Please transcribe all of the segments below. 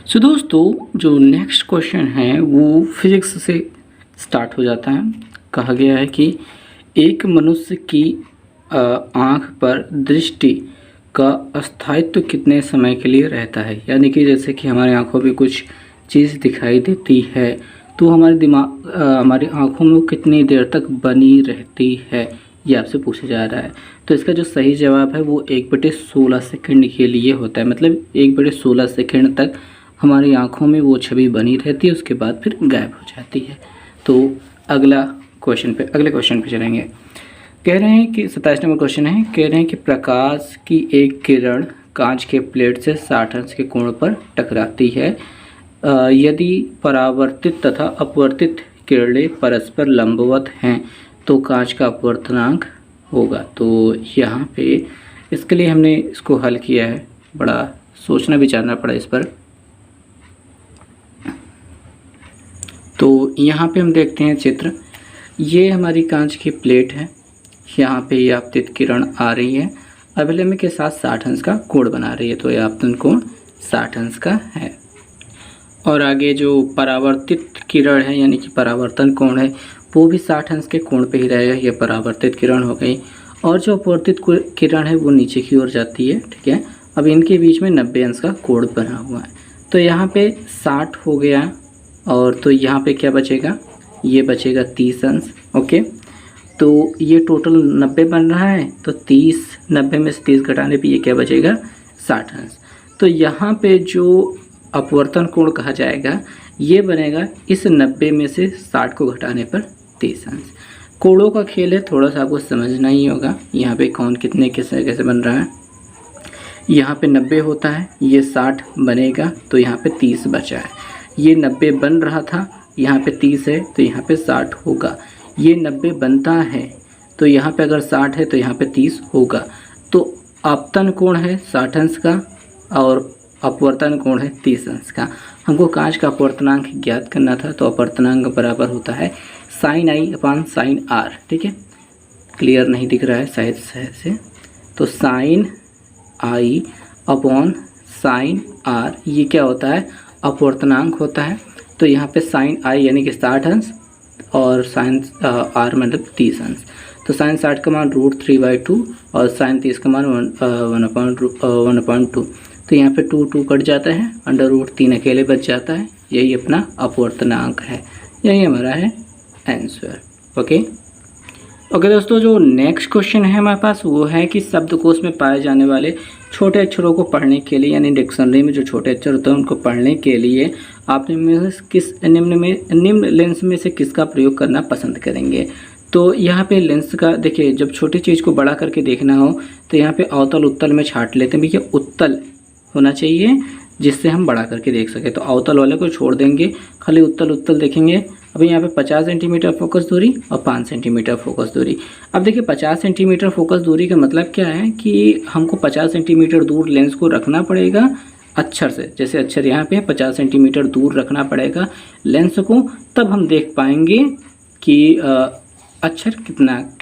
सो दोस्तों, जो next question है वो फिजिक्स से स्टार्ट हो जाता है। कहा गया है कि एक मनुष्य की आँख पर दृष्टि का स्थायित्व कितने समय के लिए रहता है। यानी कि जैसे कि हमारी आँखों में कुछ चीज़ दिखाई देती है तो हमारी आँखों में वो कितनी देर तक बनी रहती है, ये आपसे पूछा जा रहा है। तो इसका जो सही जवाब है वो 1/16 सेकंड के लिए होता है। मतलब 1/16 सेकंड तक हमारी आँखों में वो छवि बनी रहती है, उसके बाद फिर गायब हो जाती है। तो अगले क्वेश्चन पे चलेंगे। कह रहे हैं कि 27 नंबर क्वेश्चन है, कह रहे हैं कि प्रकाश की एक किरण कांच के प्लेट से 60 अंश के कोण पर टकराती है। यदि परावर्तित तथा अपवर्तित किरणें परस्पर लंबवत हैं तो कांच का अपवर्तनांक होगा। तो यहाँ पे इसके लिए हमने इसको हल किया है, बड़ा सोचना विचारना पड़ा इस पर। तो यहाँ पे हम देखते हैं चित्र, ये हमारी कांच की प्लेट है, यहाँ पे ये आपतित किरण आ रही है, अभिलंब के साथ 60 अंश का कोण बना रही है, तो ये आपतन कोण 60 अंश का है। और आगे जो परावर्तित किरण है यानी कि परावर्तन कोण है वो भी 60 अंश के कोण पे ही रहेगा, ये परावर्तित किरण हो गई। और जो अपवर्तित किरण है वो नीचे की ओर जाती है, ठीक है। अब इनके बीच में 90 अंश का कोण बना हुआ है, तो यहाँ पे 60 हो गया और तो यहाँ पे क्या बचेगा, ये बचेगा 30 अंश। ओके, तो ये टोटल 90 बन रहा है, तो 90 में से 30 घटाने पे ये क्या बचेगा, 60 अंश। तो यहाँ पे जो अपवर्तन कोण कहा जाएगा ये बनेगा इस 90 में से 60 को घटाने पर 30 अंश। कोणों का खेल है, थोड़ा सा आपको समझना ही होगा। यहाँ पे कौन कितने कैसे बन रहा है, यहाँ पे 90 होता है, ये 60 बनेगा, तो यहाँ पे 30 बचा है। ये 90 बन रहा था, यहाँ पे 30 है, तो यहाँ पे 60 होगा। ये 90 बनता है, तो यहाँ पे अगर 60 है तो यहाँ पे 30 होगा। तो आपतन कोण है 60 अंश का और अपवर्तन कोण है 30 अंश का। हमको कांच का अपवर्तनांक ज्ञात करना था, तो अपवर्तनांक बराबर होता है sin i upon sin r। ठीक है, क्लियर नहीं दिख रहा है शायद से, तो sin i upon sin r, ये क्या होता है, अपवर्तनांक होता है। तो यहाँ पे sin i यानी कि 60 अंश और sin r मतलब 30 अंश। तो sin 60 का मान √3/2 और sin 30 का मान 1/2। तो यहाँ पे 2 कट जाता है, √3 अकेले बच जाता है, यही अपना अपवर्तनांक है, यही हमारा है आंसर। ओके दोस्तों, जो नेक्स्ट क्वेश्चन है हमारे पास वो है कि शब्दकोश में पाए जाने वाले छोटे अक्षरों को पढ़ने के लिए, यानी डिक्शनरी में जो छोटे अक्षर होते हैं उनको पढ़ने के लिए आप निम्न लेंस में से किसका प्रयोग करना पसंद करेंगे। तो यहाँ पे लेंस का देखिए, जब छोटी चीज़ को बड़ा करके देखना हो तो यहाँ पे अवतल उत्तल में छांट लेते हैं। भैया उत्तल होना चाहिए जिससे हम बड़ा करके देख सके, तो अवतल वाले को छोड़ देंगे, खाली उत्तल देखेंगे। अभी यहाँ पे 50 सेंटीमीटर फोकस दूरी और 5 सेंटीमीटर फोकस दूरी। अब देखिए 50 सेंटीमीटर फोकस दूरी का मतलब क्या है कि हमको 50 सेंटीमीटर दूर लेंस को रखना पड़ेगा अक्षर से। जैसे अक्षर यहाँ पे 50 सेंटीमीटर दूर रखना पड़ेगा लेंस को, तब हम देख पाएंगे कि अक्षर कितना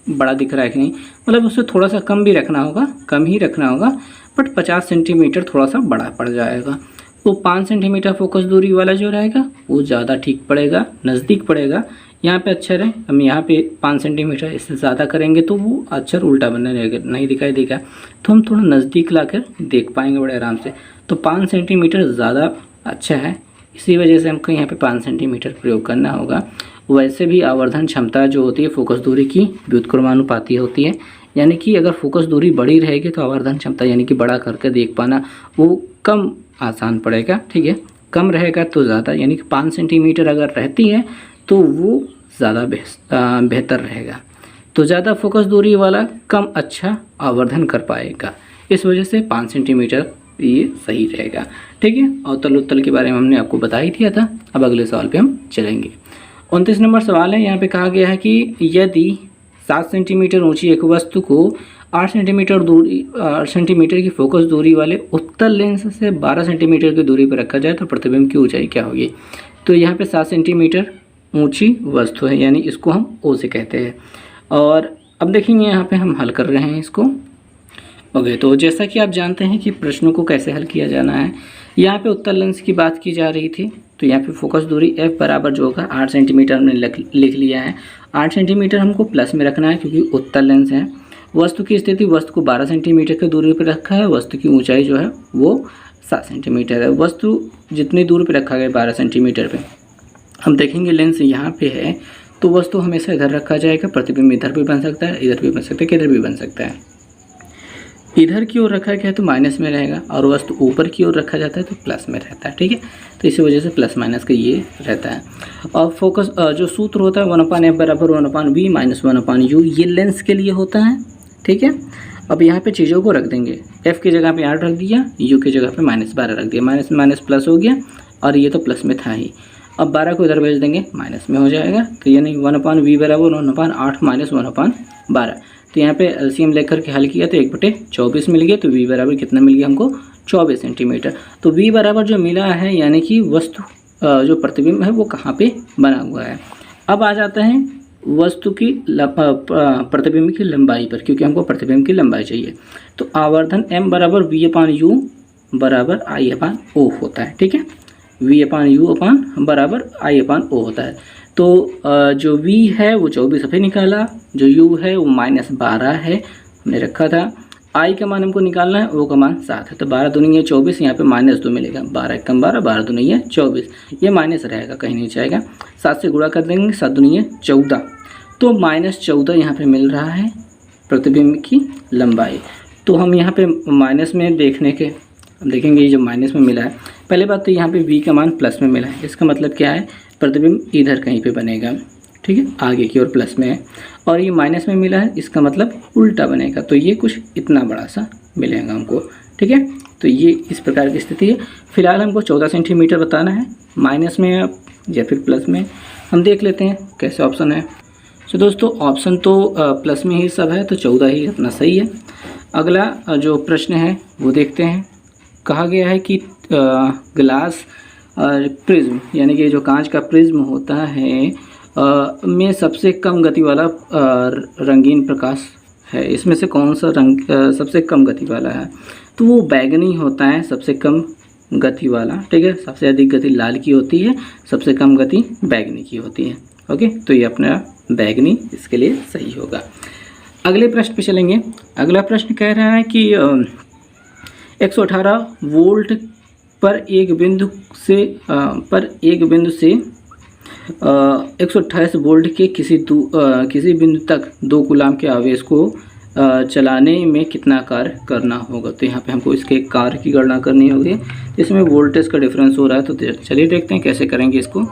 बड़ा दिख रहा है कि नहीं। मतलब उससे थोड़ा सा कम भी रखना होगा, कम ही रखना होगा, बट 50 सेंटीमीटर थोड़ा सा बड़ा पड़ जाएगा। तो 5 सेंटीमीटर फोकस दूरी वाला जो रहेगा वो ज़्यादा ठीक पड़ेगा, नज़दीक पड़ेगा। यहाँ पे अक्षर है, हम यहाँ पे 5 सेंटीमीटर इससे ज़्यादा करेंगे तो वो अक्षर उल्टा बनने लगेगा, नहीं दिखाई देगा, तो हम थोड़ा नज़दीक लाकर देख पाएंगे बड़े आराम से। तो 5 सेंटीमीटर ज़्यादा अच्छा है, इसी वजह से हमको यहाँ पे 5 सेंटीमीटर प्रयोग करना होगा। वैसे भी आवर्धन क्षमता जो होती है फोकस दूरी की व्युत्क्रमानुपाती होती है, यानी कि अगर फोकस दूरी बड़ी रहेगी तो आवर्धन क्षमता यानी कि बड़ा करके देख पाना वो कम आसान पड़ेगा। ठीक है, कम रहेगा तो ज़्यादा, यानी कि 5 सेंटीमीटर अगर रहती है तो वो ज़्यादा बेहतर रहेगा। तो ज़्यादा फोकस दूरी वाला कम अच्छा आवर्धन कर पाएगा, इस वजह से 5 सेंटीमीटर ये सही रहेगा। ठीक है, अवतल उत्तल के बारे में हमने आपको बता ही दिया था। अब अगले सवाल पे हम चलेंगे। 29 नंबर सवाल है, यहाँ पे कहा गया है कि यदि 7 सेंटीमीटर ऊंची एक वस्तु को 8 सेंटीमीटर की फोकस दूरी वाले उत्तल लेंस से 12 सेंटीमीटर की दूरी पर रखा जाए तो प्रतिबिंब की ऊंचाई क्या होगी। तो यहाँ पे 7 सेंटीमीटर ऊंची वस्तु है, यानी इसको हम ओ से कहते हैं। और अब देखेंगे यहाँ पे हम हल कर रहे हैं इसको। ओके, तो जैसा कि आप जानते हैं कि प्रश्नों को कैसे हल किया जाना है, यहाँ पे उत्तल लेंस की बात की जा रही थी, तो यहाँ पे फोकस दूरी F बराबर जो होगा 8 सेंटीमीटर हमने लिख लिया है। 8 सेंटीमीटर हमको प्लस में रखना है क्योंकि उत्तल लेंस है। वस्तु की स्थिति, वस्तु को 12 सेंटीमीटर की दूरी पर रखा है। वस्तु की ऊंचाई जो है वो 7 सेंटीमीटर है। वस्तु जितनी दूर पर रखा गया 12 सेंटीमीटर पे, हम देखेंगे लेंस यहाँ पे है तो वस्तु हमेशा इधर रखा जाएगा। प्रतिबिंब इधर भी बन सकता है, इधर भी बन सकता है, किधर भी बन सकता है। इधर की ओर रखा गया है तो माइनस में रहेगा, और वस्तु ऊपर की ओर रखा जाता है तो प्लस में रहता है। ठीक है, तो इसी वजह से प्लस माइनस का ये रहता है। और फोकस जो सूत्र होता है 1/f बराबर 1/v माइनस 1/u, ये लेंस के लिए होता है। ठीक है, अब यहाँ पे चीज़ों को रख देंगे। f की जगह पे 8 रख दिया, u की जगह पे -12 रख दिया। माइनस माइनस प्लस हो गया, और ये तो प्लस में था ही। अब 12 को इधर भेज देंगे, माइनस में हो जाएगा। तो यानी 1/v बराबर 1/8 माइनस 1/12। तो यहाँ पे एलसीएम लेकर के हल किया तो 1/24 मिल गया। तो v बराबर कितना मिल गया हमको? 24 सेंटीमीटर। तो v बराबर जो मिला है यानी कि वस्तु जो प्रतिबिंब है वो कहाँ पे बना हुआ है। अब आ जाता है वस्तु की प्रतिबिंब की लंबाई पर, क्योंकि हमको प्रतिबिंब की लंबाई चाहिए। तो आवर्धन m बराबर v/u बराबर I/o होता है। ठीक है, v/u बराबर I/o होता है। तो जो v है वो 24 अभी निकाला, जो u है वो -12 है हमने रखा था। I का मान हमको निकालना है, O का मान 7 है। तो 12 दूनी है 24, यहाँ पे -2 मिलेगा। 12 कम 12, 12 दूनी है 24, ये माइनस रहेगा, कहीं नहीं जाएगा। 7 से गुणा कर देंगे, 7 दूनी है 14, तो -14 यहाँ पे मिल रहा है प्रतिबिंब की लंबाई। तो हम यहाँ पे माइनस में देखने के देखेंगे, ये जो माइनस में मिला है, पहले बात तो यहाँ पे v का मान प्लस में मिला है। इसका मतलब क्या है, प्रतिबिंब इधर कहीं पे बनेगा। ठीक है, आगे की ओर प्लस में है, और ये माइनस में मिला है, इसका मतलब उल्टा बनेगा। तो ये कुछ इतना बड़ा सा मिलेगा हमको। ठीक है, तो ये इस प्रकार की स्थिति है। फिलहाल हमको 14 सेंटीमीटर बताना है, माइनस में या फिर प्लस में। हम देख लेते हैं कैसे ऑप्शन है। तो दोस्तों ऑप्शन तो प्लस में ही सब है, तो 14 ही अपना सही है। अगला जो प्रश्न है वो देखते हैं। कहा गया है कि ग्लास प्रिज्म यानी कि जो कांच का प्रिज्म होता है में सबसे कम गति वाला रंगीन प्रकाश है। इसमें से कौन सा रंग सबसे कम गति वाला है? तो वो बैगनी होता है, सबसे कम गति वाला। ठीक है, सबसे अधिक गति लाल की होती है, सबसे कम गति बैगनी की होती है। ओके, तो ये अपना बैगनी इसके लिए सही होगा। अगले प्रश्न पे चलेंगे। अगला प्रश्न कह रहा है कि 118 वोल्ट पर एक बिंदु से 128 वोल्ट के किसी बिंदु तक 2 कूलाम के आवेश को चलाने में कितना कार्य करना होगा। तो यहाँ पे हमको इसके कार्य की गणना करनी होगी। इसमें वोल्टेज का डिफरेंस हो रहा है, तो चलिए देखते हैं कैसे करेंगे इसको।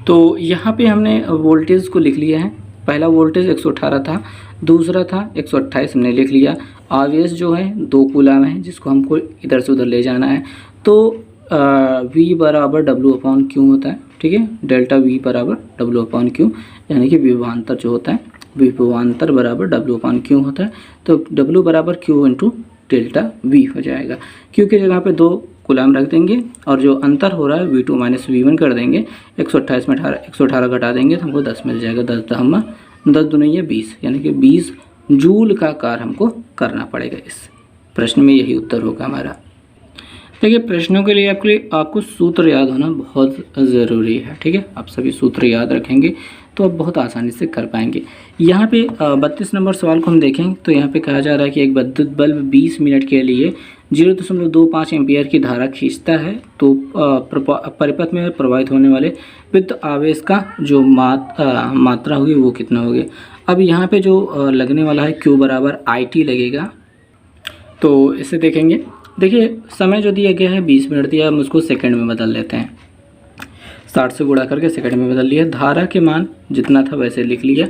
तो यहाँ पे हमने वोल्टेज को लिख लिया है। पहला वोल्टेज 118 था, दूसरा था 128 हमने लिख लिया। आवेश जो है 2 कूलाम है, जिसको हमको इधर से उधर ले जाना है। तो V बराबर W/Q होता है। ठीक है, डेल्टा V बराबर W/Q, यानी कि विभवांतर जो होता है, विभवांतर बराबर W/Q होता है। तो W बराबर Q इंटू डेल्टा V हो जाएगा। Q की जगह पे 2 कूलाम रख देंगे, और जो अंतर हो रहा है V2 माइनस V1 कर देंगे। 128 में 118 घटा देंगे तो हमको 10 मिल जाएगा। 10 दूनी है 20, यानी कि 20 जूल का कार्य हमको करना पड़ेगा। इस प्रश्न में यही उत्तर होगा हमारा। देखिए, प्रश्नों के लिए आपको सूत्र याद होना बहुत ज़रूरी है। ठीक है, आप सभी सूत्र याद रखेंगे तो आप बहुत आसानी से कर पाएंगे। यहाँ पे 32 नंबर सवाल को हम देखें तो यहाँ पे कहा जा रहा है कि एक विद्युत बल्ब 20 मिनट के लिए 0.25 एम्पियर की धारा खींचता है, तो परिपथ में प्रवाहित होने वाले विद्युत आवेश का जो मात्रा होगी वो कितना होगी। अब यहाँ पे जो लगने वाला है Q बराबर IT लगेगा। तो इसे देखेंगे। देखिए, समय जो दिया गया है 20 मिनट दिया, हम उसको सेकंड में बदल लेते हैं। 60 से गुणा करके सेकंड में बदल लिया। धारा के मान जितना था वैसे लिख लिया।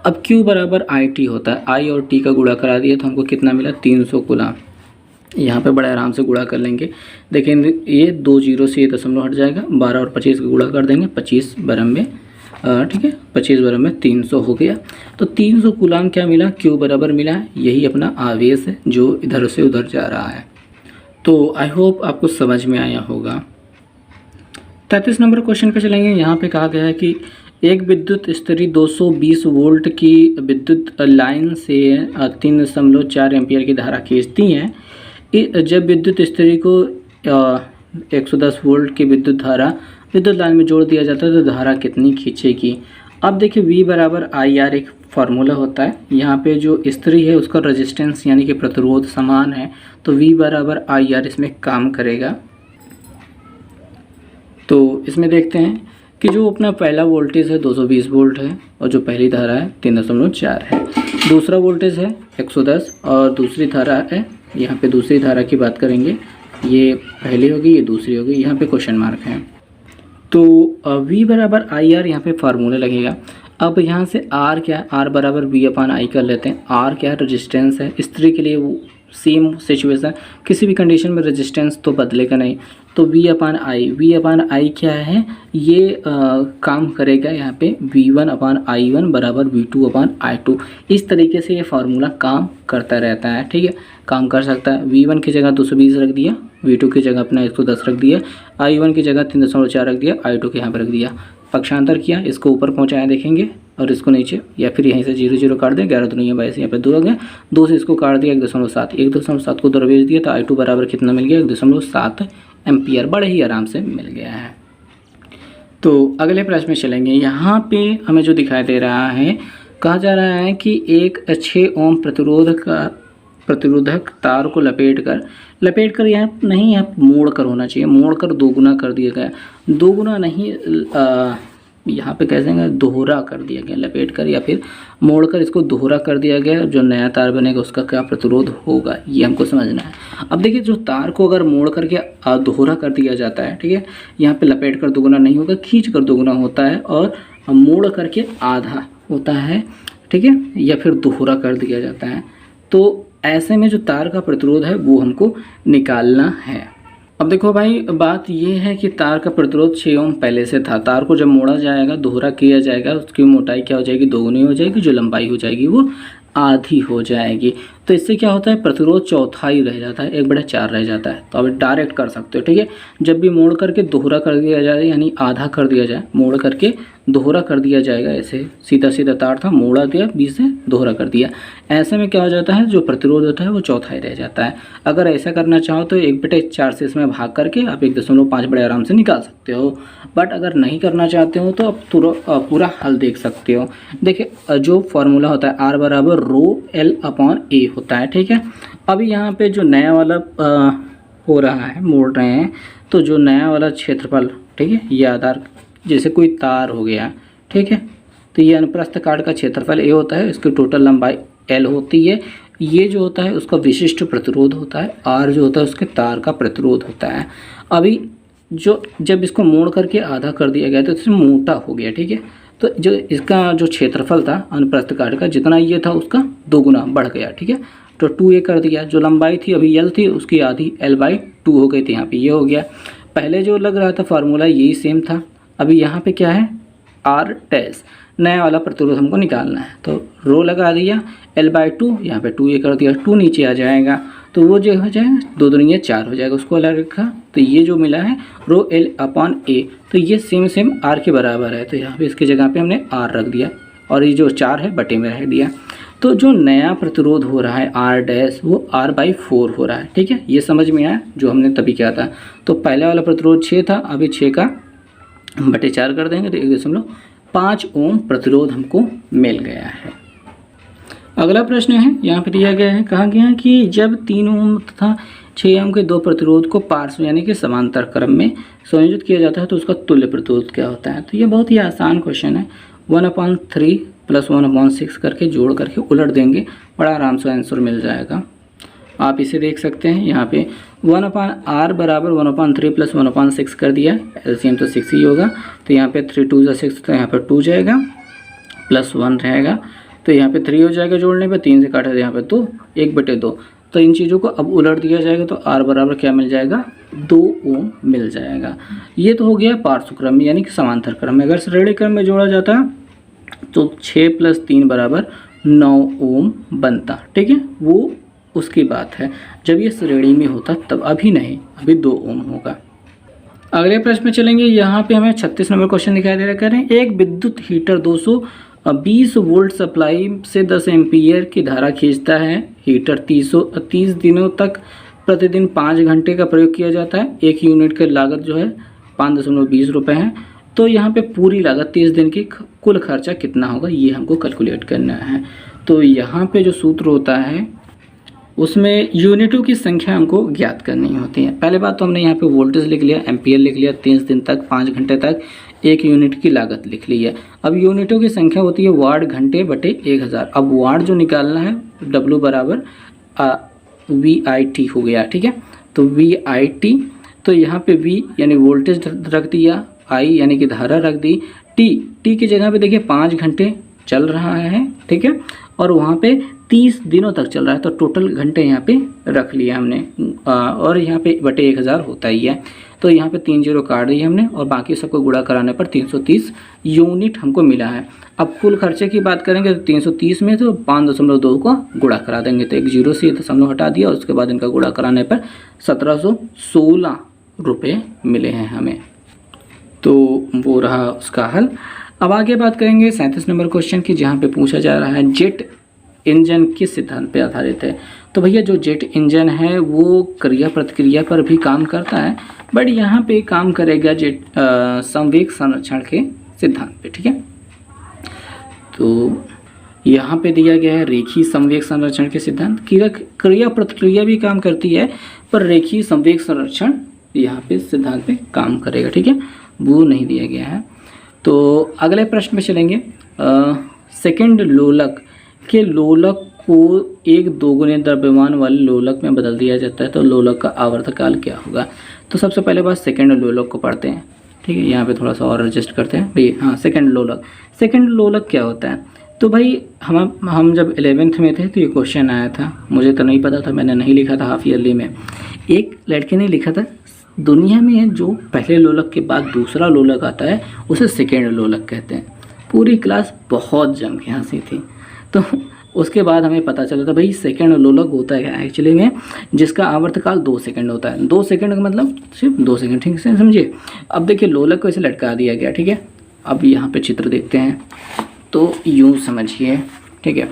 अब Q बराबर IT होता है, I और T का गुणा करा दिया तो हमको कितना मिला? 300 कूलाम। यहाँ पे बड़े आराम से गुणा कर लेंगे। देखेंगे ये 2 0 से ये दशमलव हट जाएगा। 12 और 25 का गुणा कर देंगे, 25 बरम में ठीक है, 25 बरम में 300 हो गया। तो 300 कूलाम क्या मिला? Q बराबर मिला है। यही अपना आवेश है जो इधर से उधर जा रहा है। तो आई होप आपको समझ में आया होगा। 33 नंबर क्वेश्चन पे चलेंगे। यहाँ पे कहा गया है कि एक विद्युत स्तरी 220 वोल्ट की विद्युत लाइन से 3.4 एम्पियर की धारा खींचती हैं। जब विद्युत स्तरी को 110 वोल्ट की विद्युत लाइन में जोड़ दिया जाता है तो धारा कितनी खींचेगी। अब देखिए V बराबर IR एक फार्मूला होता है। यहाँ पे जो स्त्री है उसका रेजिस्टेंस यानी कि प्रतिरोध समान है, तो V बराबर IR इसमें काम करेगा। तो इसमें देखते हैं कि जो अपना पहला वोल्टेज है 220 वोल्ट है और जो पहली धारा है 3.4 है। दूसरा वोल्टेज है 110 और दूसरी धारा है, यहाँ पे दूसरी धारा की बात करेंगे, ये पहली होगी ये दूसरी होगी, यहाँ पे क्वेश्चन मार्क है। तो V बराबर IR यहाँ पे फार्मूला लगेगा। अब यहाँ से R क्या है, R बराबर V अपान I कर लेते हैं। R क्या है, रेजिस्टेंस है। स्त्री के लिए वो सेम सिचुएशन, किसी भी कंडीशन में रेजिस्टेंस तो बदलेगा नहीं, तो V अपान I क्या है, ये काम करेगा यहाँ पे V1 अपान I1 बराबर V2 अपान I2। इस तरीके से ये फार्मूला काम करता रहता है, ठीक है, काम कर सकता है। V1 की जगह 220 रख दिया, V2 की जगह अपना 110 रख दिया, I1 की जगह 3.4 रख दिया, I2 के यहाँ पर रख दिया, पक्षांतर किया, इसको ऊपर पहुँचाया देखेंगे और इसको नीचे, या फिर यहीं से 0 0 काट दें, 11 दूनी 22, यहाँ पे 2 हो गया, 2 से इसको काट दिया 1.7 को दरवेज दिया तो I2 बराबर कितना मिल गया, 1.7 एम्पियर। बड़े ही आराम से मिल गया है। तो अगले प्रश्न में चलेंगे। यहाँ पे हमें जो दिखाई दे रहा है, कहा जा रहा है कि एक 6 ओम प्रतिरोधक तार को लपेट कर यहाँ नहीं, यहाँ मोड़ कर होना चाहिए, मोड़ कर दोगुना कर दिया गया, दोगुना नहीं, यहाँ पे कह देंगे दोहरा कर दिया गया, लपेट कर या फिर मोड़ कर इसको दोहरा कर दिया गया। जो नया तार बनेगा उसका क्या प्रतिरोध होगा, ये हमको समझना है। अब देखिए, जो तार को अगर मोड़ करके दोहरा कर दिया जाता है, ठीक है, यहाँ पे लपेट कर दोगुना नहीं होगा, खींच कर दोगुना होता है, और मोड़ करके आधा होता है, ठीक है, या फिर दोहरा कर दिया जाता है। तो ऐसे में जो तार का प्रतिरोध है वो हमको निकालना है। अब देखो भाई, बात ये है कि तार का प्रतिरोध 6 ओम पहले से था। तार को जब मोड़ा जाएगा, दोहरा किया जाएगा, उसकी मोटाई क्या हो जाएगी, दोगुनी हो जाएगी, जो लंबाई हो जाएगी वो आधी हो जाएगी। तो इससे क्या होता है, प्रतिरोध चौथाई रह जाता है, 1/4 रह जाता है। तो अब डायरेक्ट कर सकते हो, ठीक है, जब भी मोड़ करके दोहरा कर दिया जाए, यानी आधा कर दिया जाए, मोड़ करके दोहरा कर दिया जाएगा। ऐसे सीधा सीधा तार था, मोड़ा दिया, बीच से दोहरा कर दिया, ऐसे में क्या हो जाता है, जो प्रतिरोध होता है वो चौथाई रह जाता है। अगर ऐसा करना चाहो तो 1/4 से इसमें भाग करके आप 1.5 बड़े आराम से निकाल सकते हो। बट अगर नहीं करना चाहते हो तो आप पूरा हल देख सकते हो। देखिए, जो फार्मूला होता है R बराबर ρL/A होता है, ठीक है। अभी यहाँ पे जो नया वाला हो रहा है, मोड़ रहे हैं, तो जो नया वाला क्षेत्रफल, ठीक है, ये आधार जैसे कोई तार हो गया, ठीक है, तो ये अनुप्रस्थ काट का क्षेत्रफल A होता है, इसकी टोटल लंबाई L होती है। ये जो होता है उसका विशिष्ट प्रतिरोध होता है, R जो होता है उसके तार का प्रतिरोध होता है। अभी जो जब इसको मोड़ करके आधा कर दिया गया तो इसमें मोटा हो गया, ठीक है, तो जो इसका जो क्षेत्रफल था अनुप्रस्थ काट का, जितना ये था उसका दोगुना बढ़ गया, ठीक है, तो 2A कर दिया। जो लंबाई थी अभी L थी, उसकी आधी L/2 हो गई थी, यहाँ पे ये हो गया। पहले जो लग रहा था फार्मूला यही सेम था। अभी यहाँ पे क्या है, R', नया वाला प्रतिरोध हमको निकालना है, तो रो लगा दिया, L/2, यहाँ पे 2A कर दिया, 2 नीचे आ जाएगा, तो वो जो हो जाएगा 2 दूनी 4 हो जाएगा, उसको अलग रखा, तो ये जो मिला है ρL/A, तो ये सेम R के बराबर है, तो यहाँ पे इसकी जगह पे हमने R रख दिया, और ये जो 4 है बटे में रख दिया। तो जो नया प्रतिरोध हो रहा है R' वो R/4 हो रहा है, ठीक है, ये समझ में आया जो हमने तभी किया था। तो पहले वाला प्रतिरोध 6 था, अभी 6 का बटे 4 कर देंगे तो 1.5 ओम प्रतिरोध हमको मिल गया है। अगला प्रश्न है, यहाँ पे दिया गया है, कहा गया है कि जब 3 ओम तथा 6 ओम के दो प्रतिरोध को पार्श्व यानी कि समांतर क्रम में संयोजित किया जाता है तो उसका तुल्य प्रतिरोध क्या होता है। तो ये बहुत ही आसान क्वेश्चन है, 1/3 + 1/6 करके जोड़ करके उलट देंगे, बड़ा आराम से आंसर मिल जाएगा। आप इसे देख सकते हैं, यहाँ पे 1/r बराबर 1/3 + 1/6 कर दिया, एलसीएम तो 6 ही होगा, तो यहाँ पे 3 2 6, तो यहाँ पर 2 जाएगा, +1 रहेगा, तो यहाँ पे 3 हो जाएगा जोड़ने पे, 3 से काटा तो यहाँ पे 2, 1/2। तो इन चीज़ों को अब उलट दिया जाएगा तो R बराबर क्या मिल जाएगा, 2 ओम मिल जाएगा। ये तो हो गया पार्श्व क्रम में यानी कि समांतर क्रम में। अगर श्रेणी क्रम में जोड़ा जाता तो 6 + 3 = 9 ओम बनता, ठीक है, वो उसकी बात है जब ये श्रेणी में होता तब, अभी नहीं, अभी 2 ओम होगा। अगले प्रश्न में चलेंगे। यहाँ पे हमें 36 नंबर क्वेश्चन दिखाई दे रहा है, कह रहे हैं एक विद्युत हीटर 220 वोल्ट सप्लाई से 10 एम्पीयर की धारा खींचता है। हीटर 30 दिनों तक प्रतिदिन 5 घंटे का प्रयोग किया जाता है। 1 यूनिट की लागत जो है 5.20 रुपये है। तो यहाँ पे पूरी लागत 30 दिन की कुल खर्चा कितना होगा ये हमको कैलकुलेट करना है। तो यहाँ पे जो सूत्र होता है उसमें यूनिटों की संख्या हमको ज्ञात करनी होती है। पहले बात तो हमने यहाँ पे वोल्टेज लिख लिया, एम्पियर लिख लिया, 30 दिन तक 5 घंटे तक 1 यूनिट की लागत लिख ली है। अब यूनिटों की संख्या होती है वाट घंटे बटे 1000। अब वाट जो निकालना है W बराबर VIT हो गया, ठीक है। तो VIT, तो यहाँ पे V यानी वोल्टेज रख दिया, I यानी कि धारा रख दी, T की जगह पे देखिए 5 घंटे चल रहा है, ठीक है, और वहाँ पे 30 दिनों तक चल रहा है। तो टोटल घंटे यहाँ पे रख लिया हमने, और यहाँ पे बटे 1000 होता ही है। तो यहाँ पे 3 जीरो काट दी हमने और बाकी सबको गुणा कराने पर 330 यूनिट हमको मिला है। अब कुल खर्चे की बात करेंगे तो 330 में तो 5.2 को गुणा करा देंगे, तो एक जीरो से दशमलव हटा दिया और उसके बाद इनका गुणा कराने पर 1716 रुपये मिले हैं हमें। तो वो रहा उसका हल। अब आगे बात करेंगे 37 नंबर क्वेश्चन की, जहाँ पे पूछा जा रहा है जेट इंजन किस सिद्धांत पे आधारित है। तो भैया जो जेट इंजन है वो क्रिया प्रतिक्रिया पर भी काम करता है, बट यहाँ पे काम करेगा जेट संवेग संरक्षण के सिद्धांत पे, ठीक है। तो यहाँ पे दिया गया है रेखीय संवेग संरक्षण के सिद्धांत। क्रिया प्रतिक्रिया भी काम करती है पर रेखीय संवेग संरक्षण यहाँ पे सिद्धांत पे काम करेगा, ठीक है, वो नहीं दिया गया है। तो अगले प्रश्न में चलेंगे। सेकंड लोलक के लोलक को एक दोगुने द्रव्यमान वाले लोलक में बदल दिया जाता है, तो लोलक का आवर्तकाल क्या होगा। तो सबसे पहले बात सेकंड लोलक को पढ़ते हैं, ठीक है। यहाँ पे थोड़ा सा और एडजस्ट करते हैं भाई। हाँ, सेकंड लोलक क्या होता है। तो भाई हम जब 11th में थे तो ये क्वेश्चन आया था, मुझे तो नहीं पता था, मैंने नहीं लिखा था हाफ ईयरली में। एक लड़के ने लिखा था दुनिया में जो पहले लोलक के बाद दूसरा लोलक आता है उसे सेकेंड लोलक कहते हैं। पूरी क्लास बहुत जम के हंसी थी। तो उसके बाद हमें पता चला था भाई सेकेंड लोलक होता है एक्चुअली में जिसका आवर्तकाल 2 सेकंड होता है। 2 सेकंड का मतलब सिर्फ 2 सेकंड, ठीक से समझिए। अब देखिए लोलक को इसे लटका दिया गया, ठीक है। अब यहाँ पे चित्र देखते हैं तो यूँ समझिए, ठीक है।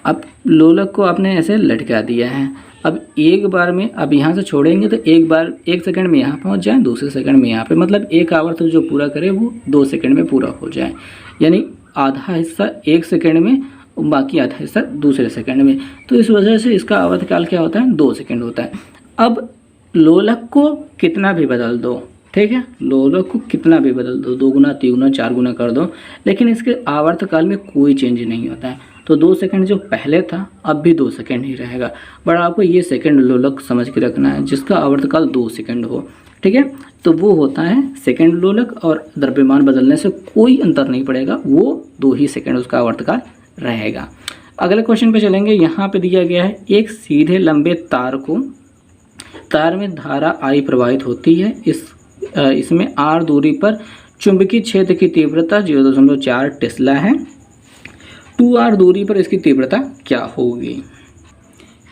अब लोलक को आपने ऐसे लटका दिया है। अब एक बार में अब यहाँ से छोड़ेंगे तो एक सेकंड में यहाँ पहुँच जाए, दूसरे सेकंड में यहाँ पे, मतलब एक आवर्त जो पूरा करे वो 2 सेकंड में पूरा हो जाए। यानी आधा हिस्सा 1 सेकंड में, बाकी आधा हिस्सा दूसरे सेकंड में। तो इस वजह से इसका आवर्तकाल क्या होता है, 2 सेकंड होता है। अब लोलक को कितना भी बदल दो, ठीक है, लोलक को कितना भी बदल दो, 2 गुना 3 गुना 4 गुना कर दो, लेकिन इसके आवर्तकाल में कोई चेंज नहीं होता है। तो 2 सेकंड जो पहले था अब भी 2 सेकंड ही रहेगा। बट आपको ये सेकंड लोलक समझ के रखना है जिसका आवर्तकाल 2 सेकंड हो, ठीक है। तो वो होता है सेकंड लोलक, और द्रव्यमान बदलने से कोई अंतर नहीं पड़ेगा, वो 2 ही सेकंड उसका आवर्तकाल रहेगा। अगले क्वेश्चन पे चलेंगे। यहाँ पे दिया गया है एक सीधे लंबे तार में धारा I प्रवाहित होती है। इसमें R दूरी पर चुंबकीय क्षेत्र की तीव्रता 0.4 टेस्ला है। 2R दूरी पर इसकी तीव्रता क्या होगी।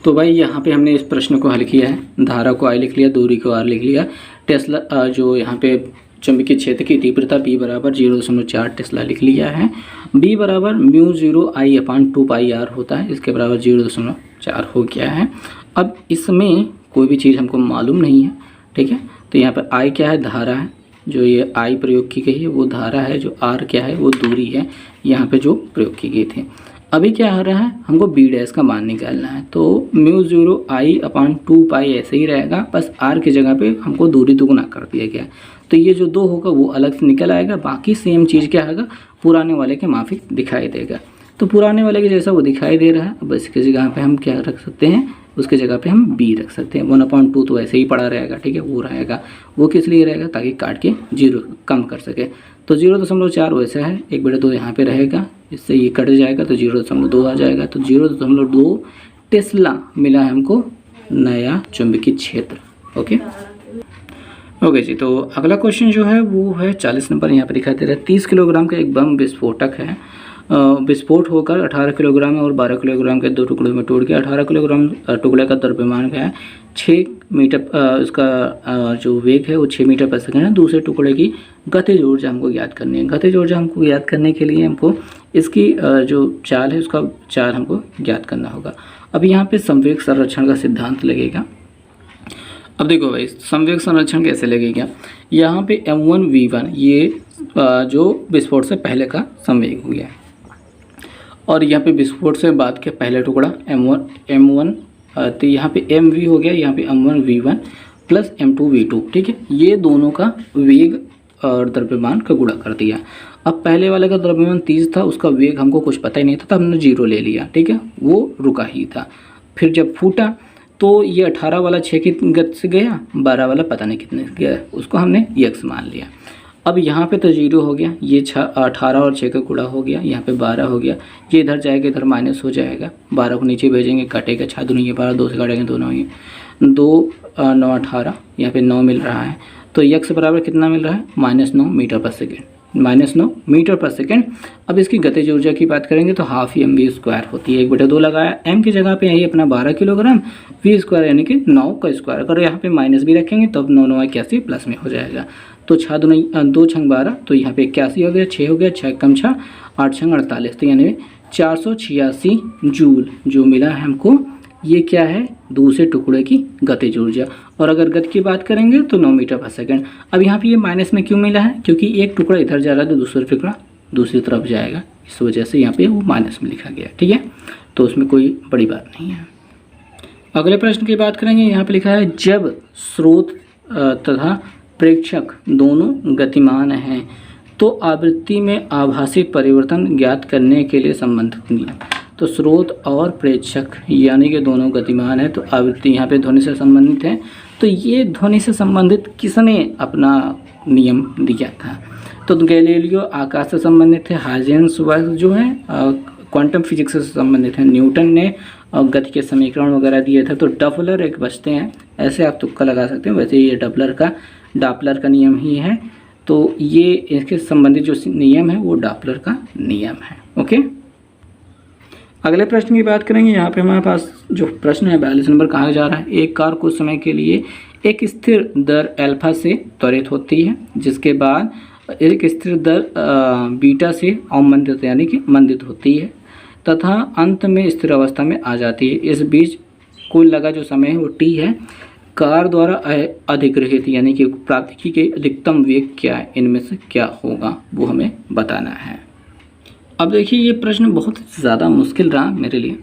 तो भाई यहाँ पे हमने इस प्रश्न को हल किया है। धारा को I लिख लिया, दूरी को R लिख लिया, टेस्ला जो यहाँ पे चुंबकीय क्षेत्र की तीव्रता B बराबर 0.4 टेस्ला लिख लिया है। B बराबर μ0I/2πr होता है, इसके बराबर 0.4 हो गया है। अब इसमें कोई भी चीज़ हमको मालूम नहीं है, ठीक है। तो यहाँ पर I क्या है, धारा है, जो ये I प्रयोग की गई है वो धारा है, जो R क्या है वो दूरी है यहाँ पे जो प्रयोग की गई थी। अभी क्या हो रहा है, हमको B डैश का मान निकालना है। तो μ0I/2π ऐसे ही रहेगा, बस R की जगह पे हमको दूरी दुगुना कर दिया गया। तो ये जो 2 होगा वो अलग से निकल आएगा, बाकी सेम चीज़ क्या होगा, पुराने वाले के माफिक दिखाई देगा। तो पुराने वाले के जैसा वो दिखाई दे रहा है, अब इसकी जगह पे हम क्या रख सकते हैं, उसके जगह पे हम B रख सकते हैं। 1/2 तो ऐसे ही पड़ा रहेगा, ठीक है, वो रहेगा। वो किस लिए रहेगा, ताकि काट के 0 कम कर सके। तो 0.4 वैसा है, 1/2 यहाँ पे रहेगा, इससे ये कट जाएगा तो 0.2 आ जाएगा। तो 0.2 टेस्ला मिला है हमको नया चुंबकीय क्षेत्र। ओके जी। तो अगला क्वेश्चन जो है वो है 40 नंबर, यहाँ पे दिखाई दे रहा है 30 किलोग्राम का एक बम विस्फोटक है। विस्फोट होकर 18 किलोग्राम और 12 किलोग्राम के 2 टुकड़ों में टूट गया। 18 किलोग्राम टुकड़े का द्रव्यमान क्या है, 6 मीटर, उसका जो वेग है वो 6 मीटर पर सेकंड है। दूसरे टुकड़े की गतिज ऊर्जा हमको ज्ञात करनी है। गतिज ऊर्जा हमको ज्ञात करने के लिए हमको इसकी जो चाल है उसका चाल हमको ज्ञात करना होगा। अब यहाँ पे संवेग संरक्षण का सिद्धांत लगेगा, अब देखो भाई संवेग संरक्षण कैसे लगेगा, यहाँ पे m1 v1 ये जो विस्फोट से पहले का संवेग हो गया, और यहाँ पे विस्फोट से बाद के पहले टुकड़ा m1 तो यहाँ पे mv हो गया, यहाँ पे m1 v1 plus m2 v2, ठीक है। ये दोनों का वेग और द्रव्यमान का गुणा कर दिया। अब पहले वाले का द्रव्यमान 30 था, उसका वेग हमको कुछ पता ही नहीं था, तो हमने 0 ले लिया, ठीक है, वो रुका ही था। फिर जब फूटा तो ये 18 वाला 6 की गति से गया, 12 वाला पता नहीं कितने गया, उसको हमने x मान लिया। अब यहाँ पे तो 0 हो गया, ये 18 और 6 का गुणा हो गया, यहाँ पे 12 हो गया, ये इधर जाएगा, इधर माइनस हो जाएगा, 12 को नीचे भेजेंगे, कटेगा 6 दूनी 12, 2 से काटेंगे 2 9 2 9 18, यहाँ पे 9 मिल रहा है, तो x बराबर कितना मिल रहा है, -9 मीटर पर सेकेंड, -9 मीटर पर सेकेंड। अब इसकी गतिज ऊर्जा की बात करेंगे तो हाफ mv² होती है, 1/2 लगाया, m की जगह पे यही अपना 12 किलोग्राम, v² यानी कि 9 का स्क्वायर, अगर यहाँ पे माइनस भी रखेंगे तब 9 9 81 प्लस में हो जाएगा, तो 6 2 6 12, तो यहाँ पे 81 हो गया, 6 हो गया, 6 कम 6 8 6 48, तो यानी 486 जूल जो मिला है हमको, ये क्या है, दूसरे टुकड़े की गतिज ऊर्जा। और अगर गति की बात करेंगे तो 9 मीटर पर सेकंड। अब यहाँ पे ये माइनस में क्यों मिला है, क्योंकि एक टुकड़ा इधर जा रहा है तो दूसरा टुकड़ा दूसरी तरफ जाएगा, इस वजह से यहाँ पे वो माइनस में लिखा गया, ठीक है, तो उसमें कोई बड़ी बात नहीं है। अगले प्रश्न की बात करेंगे, यहाँ पे लिखा है जब स्रोत तथा प्रेक्षक दोनों गतिमान हैं तो आवृत्ति में आभासी परिवर्तन ज्ञात करने के लिए संबंधित नियम। तो स्रोत और प्रेक्षक यानी कि दोनों गतिमान है, तो आवृत्ति यहाँ पे ध्वनि से संबंधित है, तो ये ध्वनि से संबंधित किसने अपना नियम दिया था, तो गैलीलियो आकाश से संबंधित है, हाइजेंसबर्ग जो है क्वांटम फिजिक्स से संबंधित है, न्यूटन ने गति के समीकरण वगैरह दिए थे, तो डॉपलर एक बचते हैं, ऐसे आप तुक्का लगा सकते हैं, वैसे ये डॉपलर का नियम ही है, तो ये इसके संबंधित जो नियम है वो डॉपलर का नियम है। ओके, अगले प्रश्न की बात करेंगे। यहाँ पे हमारे पास जो प्रश्न है 42 नंबर, कहा जा रहा है एक कार कुछ समय के लिए एक स्थिर दर अल्फा से त्वरित होती है, जिसके बाद एक स्थिर दर बीटा से अवमंदित यानी कि मंदित होती है तथा अंत में स्थिर अवस्था में आ जाती है। इस बीच कुल लगा जो समय है वो t है। कार द्वारा अधिग्रहित यानी कि प्राप्त की गई अधिकतम वेग क्या है, इनमें से क्या होगा वो हमें बताना है। अब देखिए ये प्रश्न बहुत ज़्यादा मुश्किल रहा मेरे लिए।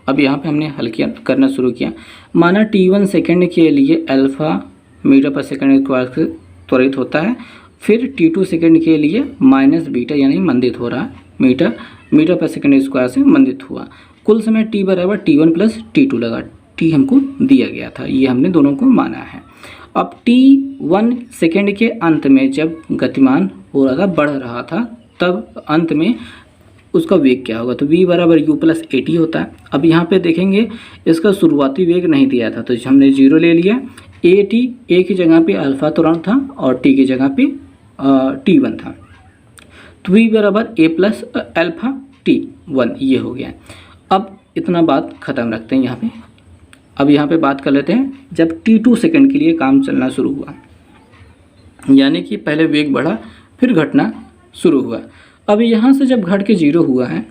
अब यहाँ पे हमने हल करना शुरू किया। माना t1 सेकंड के लिए अल्फा मीटर पर सेकंड स्क्वायर से त्वरित होता है, फिर t2 सेकंड के लिए माइनस बीटा यानी मंदित हो रहा है, मीटर पर सेकंड स्क्वायर से मंदित हुआ। कुल समय t बराबर t1 प्लस t2 लगा, t हमको दिया गया था, ये हमने दोनों को माना है। अब t1 सेकंड के अंत में जब गतिमान हो रहा था, बढ़ रहा था, तब अंत में उसका वेग क्या होगा, तो v बराबर u प्लस at होता है। अब यहाँ पे देखेंगे इसका शुरुआती वेग नहीं दिया था, तो हमने 0 ले लिया। at a की जगह पे अल्फा त्वरण था और t की जगह पे t1 था, तो v बराबर a प्लस अल्फा t1 ये हो गया। अब इतना बात ख़त्म रखते हैं यहाँ पे। अब यहाँ पे बात कर लेते हैं जब t2 सेकंड के लिए काम चलना शुरू हुआ, यानी कि पहले वेग बढ़ा फिर घटना शुरू हुआ। अब यहाँ से जब घट के 0 हुआ है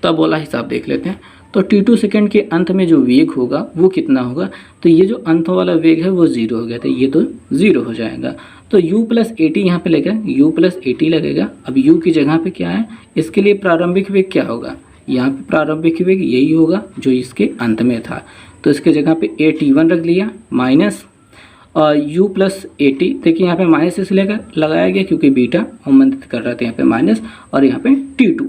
तब वाला हिसाब देख लेते हैं। तो t2 सेकंड के अंत में जो वेग होगा वो कितना होगा, तो ये जो अंत वाला वेग है वो 0 हो गया, तो ये तो 0 हो जाएगा। तो u प्लस at यहाँ पे लगेगा, u प्लस at लगेगा। अब u की जगह पे क्या है, इसके लिए प्रारंभिक वेग क्या होगा, यहाँ पे प्रारंभिक वेग यही होगा जो इसके अंत में था, तो इसके जगह पे at1 रख लिया माइनस u प्लस at। देखिए यहाँ पे माइनस इसलिए लगाया गया क्योंकि बीटा अवमंदित कर रहा था, यहाँ पे माइनस और यहाँ पे t2,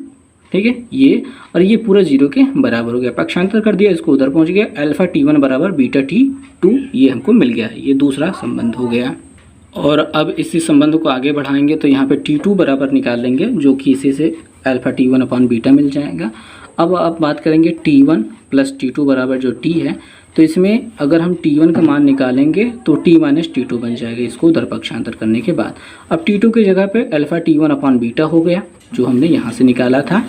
ठीक है, ये और ये पूरा 0 के बराबर हो गया। पक्षांतर कर दिया, इसको उधर पहुँच गया, अल्फा t1 बराबर बीटा t2 ये हमको मिल गया है, ये दूसरा संबंध हो गया। और अब इसी संबंध को आगे बढ़ाएंगे तो यहाँ पे t2 बराबर निकाल लेंगे, जो कि इसी से अल्फा t1 अपॉन बीटा मिल जाएगा। अब आप बात करेंगे t1 प्लस t2 बराबर जो t है, तो इसमें अगर हम t1 का मान निकालेंगे तो t माइनस t2 बन जाएगा, इसको उधर पक्षांतर करने के बाद। अब t2 की जगह पे अल्फा t1 अपॉन बीटा हो गया, जो हमने यहाँ से निकाला था,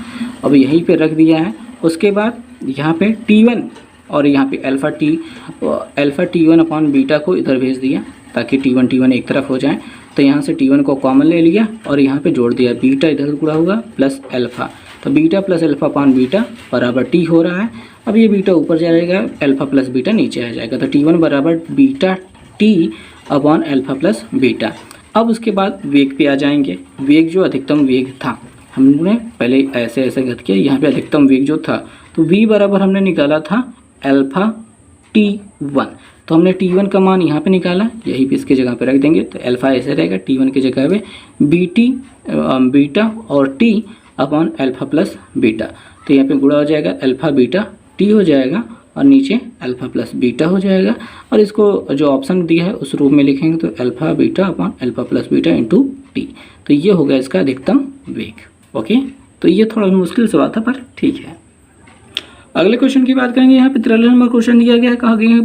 अब यहीं पे रख दिया है। उसके बाद यहाँ पे t1 और यहाँ पे अल्फा t1 अपॉन बीटा को इधर भेज दिया ताकि t1 एक तरफ हो जाए। तो यहाँ से t1 को कॉमन ले लिया और यहाँ पे जोड़ दिया, बीटा इधर गुणा होगा प्लस अल्फा, तो beta plus alpha upon beta बराबर t हो रहा है। अब ये बीटा ऊपर जाएगा, अल्फा प्लस बीटा नीचे आ जाएगा, तो t1 बराबर beta T upon alpha plus beta. अब उसके बाद वेग पे आ जाएंगे। वेग जो अधिकतम वेग था, हमने पहले ऐसे ऐसे गत किया, यहाँ पे अधिकतम वेग जो था तो v बराबर हमने निकाला था अल्फा t1। तो हमने t1 का मान यहाँ पे निकाला, यही पे इसके जगह पे रख देंगे। तो अल्फा ऐसे रहेगा, t1 की जगह पे बीटा और t upon alpha plus beta. तो यहाँ पे गुणा हो जाएगा, अल्फा बीटा t हो जाएगा और नीचे अल्फा प्लस बीटा हो जाएगा। और इसको जो ऑप्शन दिया है उस रूप में लिखेंगे तो alpha beta upon alpha plus beta into T. तो ये हो गया इसका अधिकतम वेग। ओके, तो ये थोड़ा मुश्किल सवाल था पर ठीक है। अगले क्वेश्चन की बात करेंगे। यहाँ पे 13 नंबर क्वेश्चन दिया गया है, कहा गया है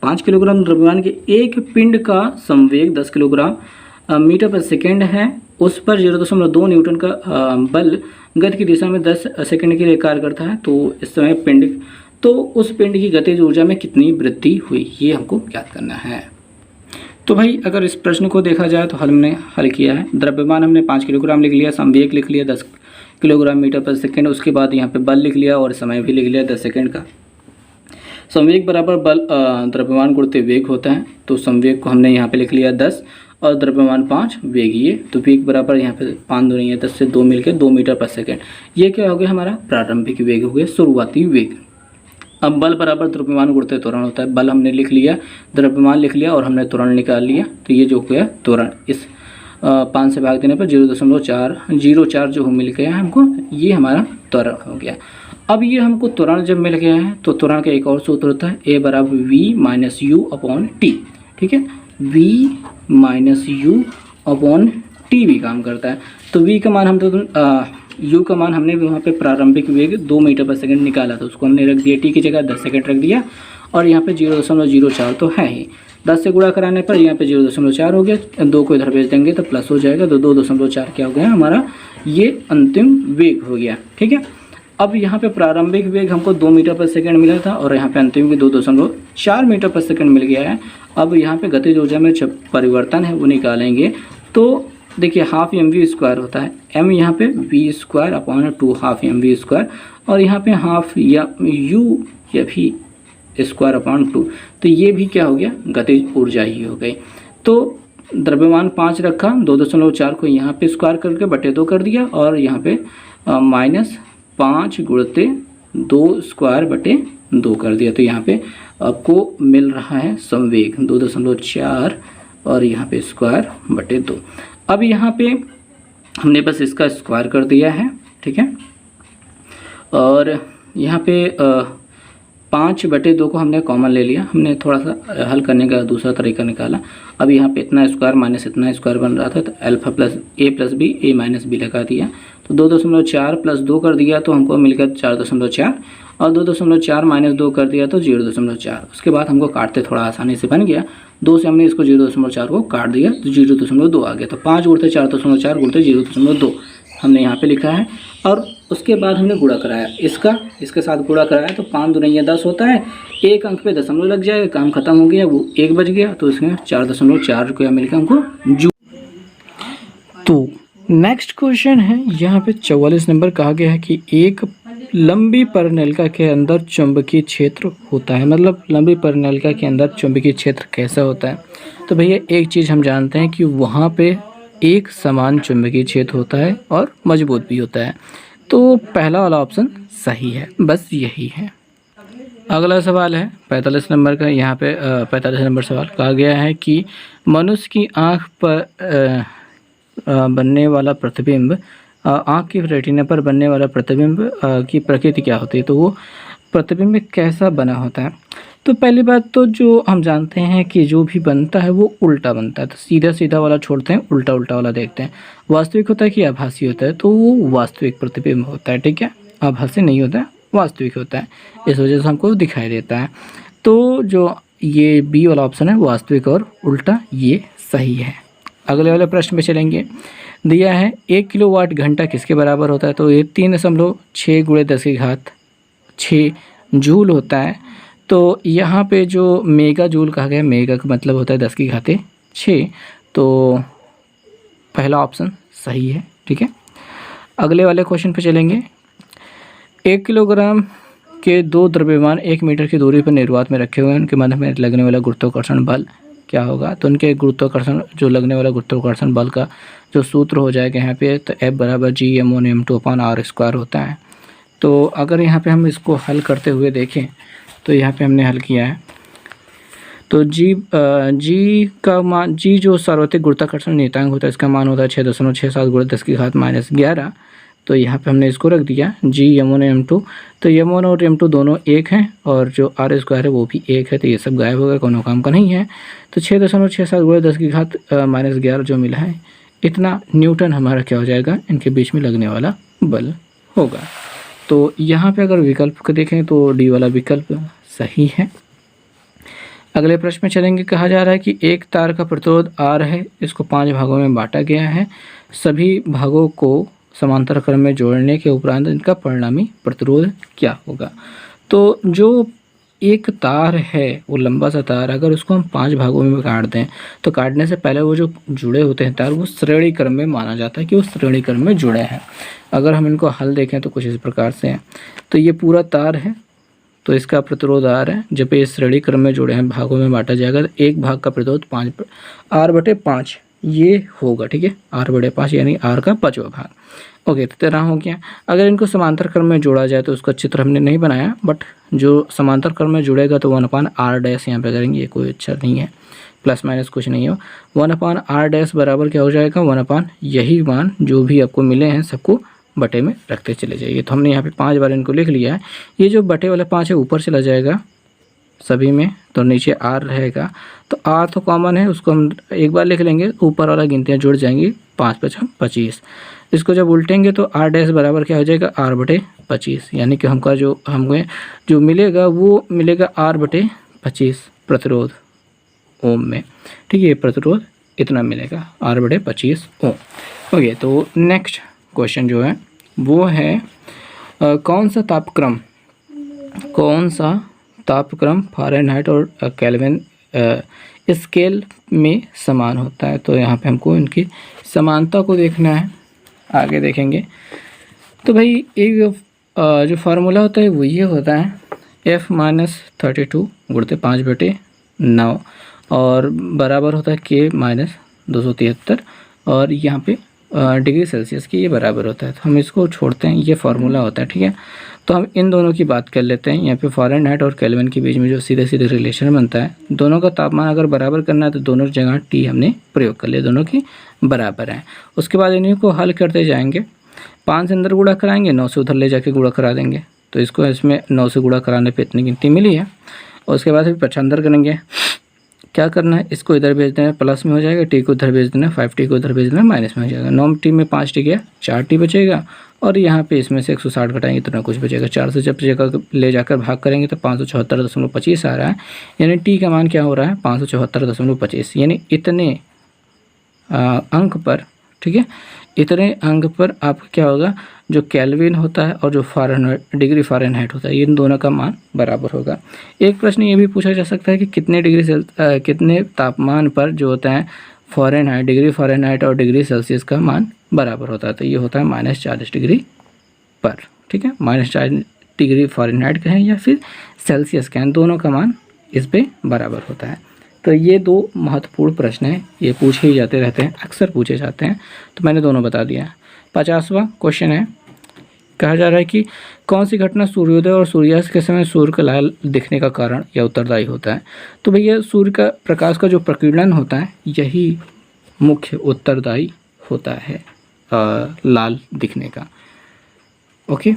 5 किलोग्राम द्रव्यमान के एक पिंड का संवेग 10 किलोग्राम मीटर पर सेकेंड है। उस पर 0.2 न्यूटन का बल गति की दिशा में 10 सेकंड के लिए कार्य करता है। तो इस समय उस पिंड की गतिज ऊर्जा में कितनी वृद्धि हुई, ये हमको ज्ञात करना है। तो भाई अगर इस प्रश्न को देखा जाए तो हमने हल किया है। द्रव्यमान हमने 5 किलोग्राम लिख लिया, संवेग लिख लिया 10 किलोग्राम मीटर पर सेकेंड, उसके बाद यहाँ पे बल लिख लिया और समय भी लिख लिया 10 सेकेंड का। संवेग बराबर बल द्रव्यमान गुणित वेग होता है। तो संवेग को हमने यहाँ पे लिख लिया 10 और द्रव्यमान 5, वेग ये। तो वेग बराबर यहाँ पे 5 दूनी है 10 से 2 मिलकर 2 मीटर पर सेकेंड। ये क्या हो गया, हमारा प्रारंभिक वेग हो गया, शुरुआती वेग। अब बल बराबर द्रव्यमान गुणित त्वरण होता है। बल हमने लिख लिया, द्रव्यमान लिख लिया और हमने त्वरण निकाल लिया। तो ये जो हो गया त्वरण, इस 5 से भाग देने पर 0.04 जो मिल गया हमको, ये हमारा त्वरण हो गया। अब ये हमको त्वरण जब मिल गया है तो त्वरण का एक और सूत्र होता है, a बराबर v minus you upon T. ठीक है, v minus you upon T भी काम करता है। तो v का मान हम तो u का मान हमने वहाँ पे प्रारंभिक वेग 2 मीटर पर सेकंड निकाला था, उसको हमने रख दिया t की जगह 10 सेकंड रख दिया। और यहाँ पे 0.04 तो है ही, 10 से गुणा कराने पर यहाँ पे 0.4 हो गया, 2 को इधर भेज देंगे तो प्लस हो जाएगा। तो 2.4 क्या हो गया हमारा, ये अंतिम वेग हो गया। ठीक है, अब यहाँ पे प्रारंभिक वेग हमको 2 मीटर पर सेकंड मिला था और यहाँ पे अंतिम वेग 2.4 मीटर पर सेकंड मिल गया है। अब यहाँ पे गतिज ऊर्जा में जब परिवर्तन है वो निकालेंगे तो देखिए हाफ एम वी स्क्वायर होता है, m यहाँ पे v square upon 2 half M V square, और यहाँ पे हाफ या u या भी स्क्वायर अपॉन 2। तो ये भी क्या हो गया, गतिज ऊर्जा ही हो गई। तो द्रव्यमान 5 रखा, 2.4 को यहाँ पे स्क्वायर करके बटे 2 कर दिया और यहाँ पे -5 गुणित 2 स्क्वायर बटे 2 कर दिया। तो यहाँ पे आपको मिल रहा है संवेग 2.4 और यहाँ पे स्क्वायर बटे 2। अब यहाँ पे हमने बस इसका स्क्वायर कर दिया है। ठीक है, और यहाँ पे 5 बटे 2 को हमने कॉमन ले लिया, हमने थोड़ा सा हल करने का दूसरा तरीका निकाला। अब यहाँ पे इतना स्क्वायर माइनस इतना स्क्वायर बन रहा था तो अल्फा प्लस ए प्लस बी ए माइनस बी लगा दिया। तो 2.4 प्लस 2 कर दिया तो हमको मिल गया 4.4 और 2.4 माइनस 2 कर दिया तो 0.4। उसके बाद हमको काटते थोड़ा आसानी से बन गया, 2 से हमने इसको 0.4 को काट दिया तो 0.2 आ गया। तो 5 गुणित 4.4 गुणित 0.2 हमने यहाँ पे लिखा है। और उसके बाद हमने गुणा कराया, इसके साथ गुणा कराया तो 5 दूनी 10 होता है, एक अंक पे दशमलव लग जाएगा, काम खत्म हो गया, वो 1 बच गया। तो इसमें 4.4 रुपया मिल गया हमको जूल। तो नेक्स्ट क्वेश्चन है, यहाँ पे 44 नंबर कहा गया है कि एक लंबी परिनलिका के अंदर चुंबकीय क्षेत्र होता है। मतलब लंबी परिनलिका के अंदर चुंबकीय क्षेत्र कैसा होता है। तो भैया एक चीज़ हम जानते हैं कि वहाँ पे एक समान चुंबकीय क्षेत्र होता है और मजबूत भी होता है। तो पहला वाला ऑप्शन सही है, बस यही है। अगला सवाल है 45 नंबर का। यहाँ पे 45 नंबर सवाल कहा गया है कि मनुष्य की आँख पर बनने वाला प्रतिबिंब, आँख की रेटिना पर बनने वाला प्रतिबिंब की प्रकृति क्या होती है। तो वो प्रतिबिंब कैसा बना होता है। तो पहली बात तो जो हम जानते हैं कि जो भी बनता है वो उल्टा बनता है। तो सीधा सीधा वाला छोड़ते हैं, उल्टा उल्टा वाला देखते हैं। वास्तविक होता है कि आभासी होता है, तो वो वास्तविक प्रतिबिंब होता है। ठीक है, आभासी नहीं होता है, वास्तविक होता है, इस वजह से हमको दिखाई देता है। तो जो ये बी वाला ऑप्शन है वास्तविक और उल्टा, ये सही है। अगले वाले प्रश्न पे चलेंगे। दिया है 1 किलोवाट घंटा किसके बराबर होता है। तो ये 3.6 × 10⁶ जूल होता है। तो यहाँ पे जो मेगा जूल कहा गया है, मेगा का मतलब होता है 10⁶। तो पहला ऑप्शन सही है। ठीक है, अगले वाले क्वेश्चन पे चलेंगे। 1 किलोग्राम के 2 द्रव्यमान 1 मीटर की दूरी पर निर्वात में रखे हुए हैं, उनके माध्यम में लगने वाला गुरुत्वाकर्षण बल क्या होगा, तो उनके गुरुत्वाकर्षण जो लगने वाला गुरुत्वाकर्षण बल का जो सूत्र हो जाएगा यहाँ पे, तो F बराबर G(m1m2/r² होता है। तो अगर यहाँ पे हम इसको हल करते हुए देखें तो यहाँ पे हमने हल किया है, तो जी का मान, जी जो सार्वत्रिक गुरुत्वाकर्षण नियतांक होता है इसका मान होता है 6.67 × 10⁻⁻11। तो यहाँ पे हमने इसको रख दिया G(m1 m2), तो m1 और m2 दोनों एक हैं और जो r² है वो भी एक है, तो ये सब गायब हो गया, कोनो काम का नहीं है। तो 6.67 × 10⁻11 जो मिला है इतना न्यूटन हमारा क्या हो जाएगा, इनके बीच में लगने वाला बल होगा। तो यहाँ पे अगर विकल्प को देखें तो डी वाला विकल्प सही है। अगले प्रश्न में चलेंगे। कहा जा रहा है कि एक तार का प्रतिरोध R है, इसको 5 भागों में बांटा गया है, सभी भागों को समांतर क्रम में जोड़ने के उपरांत इनका परिणामी प्रतिरोध क्या होगा। तो जो एक तार है वो लंबा सा तार, अगर उसको हम 5 भागों में काट दें तो काटने से पहले वो जो जुड़े होते हैं तार वो श्रेणी क्रम में माना जाता है कि वो श्रेणी क्रम में जुड़े हैं। अगर हम इनको हल देखें तो कुछ इस प्रकार से हैं। तो ये पूरा तार है, तो इसका प्रतिरोध R है, जब ये श्रेणी क्रम में जुड़े हैं भागों में बांटा जाएगा तो एक भाग का प्रतिरोध 5 R/5 ये होगा, ठीक है, R/5 यानी R का 5वां भाग। ओके, तो 13 हो गया। अगर इनको समांतर क्रम में जोड़ा जाए तो उसका चित्र हमने नहीं बनाया, बट जो समांतर क्रम में जुड़ेगा तो 1/r' यहाँ पे करेंगे, ये कोई अच्छा नहीं है, प्लस माइनस कुछ नहीं हो। 1/r' बराबर क्या हो जाएगा, 1/ यही मान जो भी आपको मिले हैं सबको बटे में रखते चले जाइए। तो हमने यहाँ पे 5 बार इनको लिख लिया है। ये जो बटे वाला 5 है ऊपर चला जाएगा सभी में, तो नीचे R रहेगा। तो R तो कॉमन है, उसको हम एक बार लिख लेंगे, ऊपर वाला गिनतियाँ जुड़ जाएंगी, 5×5 = 25। इसको जब उल्टेंगे तो R' बराबर क्या हो जाएगा, R/25, यानी कि हमका जो हमें जो मिलेगा वो मिलेगा R/25 प्रतिरोध ओम में, ठीक है, ये प्रतिरोध इतना मिलेगा R/25 ओम। ओके, तो नेक्स्ट क्वेश्चन जो है वो है कौन सा तापक्रम फ़ारेनहाइट और केल्विन स्केल में समान होता है। तो यहाँ पे हमको इनकी समानता को देखना है, आगे देखेंगे। तो भाई एक जो फार्मूला होता है वो ये होता है F-32 × 5/9 और बराबर होता है K-273 और यहाँ पे डिग्री सेल्सियस की ये बराबर होता है। तो हम इसको छोड़ते हैं, ये फार्मूला होता है, ठीक है। तो हम इन दोनों की बात कर लेते हैं। यहाँ पे फ़ारेनहाइट और केल्विन के बीच में जो सीधे सीधे रिलेशन बनता है, दोनों का तापमान अगर बराबर करना है तो दोनों जगह T हमने प्रयोग कर लिया, दोनों की बराबर हैं। उसके बाद इन्हीं को हल करते जाएंगे, 5 से अंदर गुणा कराएंगे, 9 से उधर ले जाके गुणा करा देंगे। तो इसको इसमें 9 से गुणा कराने पर इतनी गिनती मिली है। और उसके बाद फिर 5 अंदर करेंगे, क्या करना है, इसको इधर भेज देना है, प्लस में हो जाएगा, T को उधर भेज देना, 5T को उधर भेज देना, माइनस में हो जाएगा। 9T में 5T गया, 4T बचेगा और यहाँ पे इसमें से 160 घटाएंगे तो ना कुछ बचेगा। 4 से जब जगह ले जाकर भाग करेंगे तो 574.25 आ रहा है, यानी T का मान क्या हो रहा है, 574.25, यानी इतने अंक पर, ठीक है, इतने अंक पर आपका क्या होगा, जो केल्विन होता है और जो फ़ारेनहाइट डिग्री फ़ारेनहाइट होता है, इन दोनों का मान बराबर होगा। एक प्रश्न ये भी पूछा जा सकता है कि कितने तापमान पर जो होता है फ़ारेनहाइट, डिग्री फ़ारेनहाइट और डिग्री सेल्सियस का मान बराबर होता है। तो ये होता है -40 डिग्री पर, ठीक है, -40 डिग्री फ़ारेनहाइट का है या फिर सेल्सियस का है, दोनों का मान इस पर बराबर होता है। तो ये 2 महत्वपूर्ण प्रश्न हैं, ये पूछे ही जाते रहते हैं, अक्सर पूछे जाते हैं, तो मैंने दोनों बता दिया। 50वां क्वेश्चन है, कहा जा रहा है कि कौन सी घटना सूर्योदय और सूर्यास्त के समय सूर्य का लाल दिखने का कारण या उत्तरदायी होता है। तो भैया सूर्य का प्रकाश का जो प्रकीर्णन होता है यही मुख्य उत्तरदायी होता है लाल दिखने का। ओके।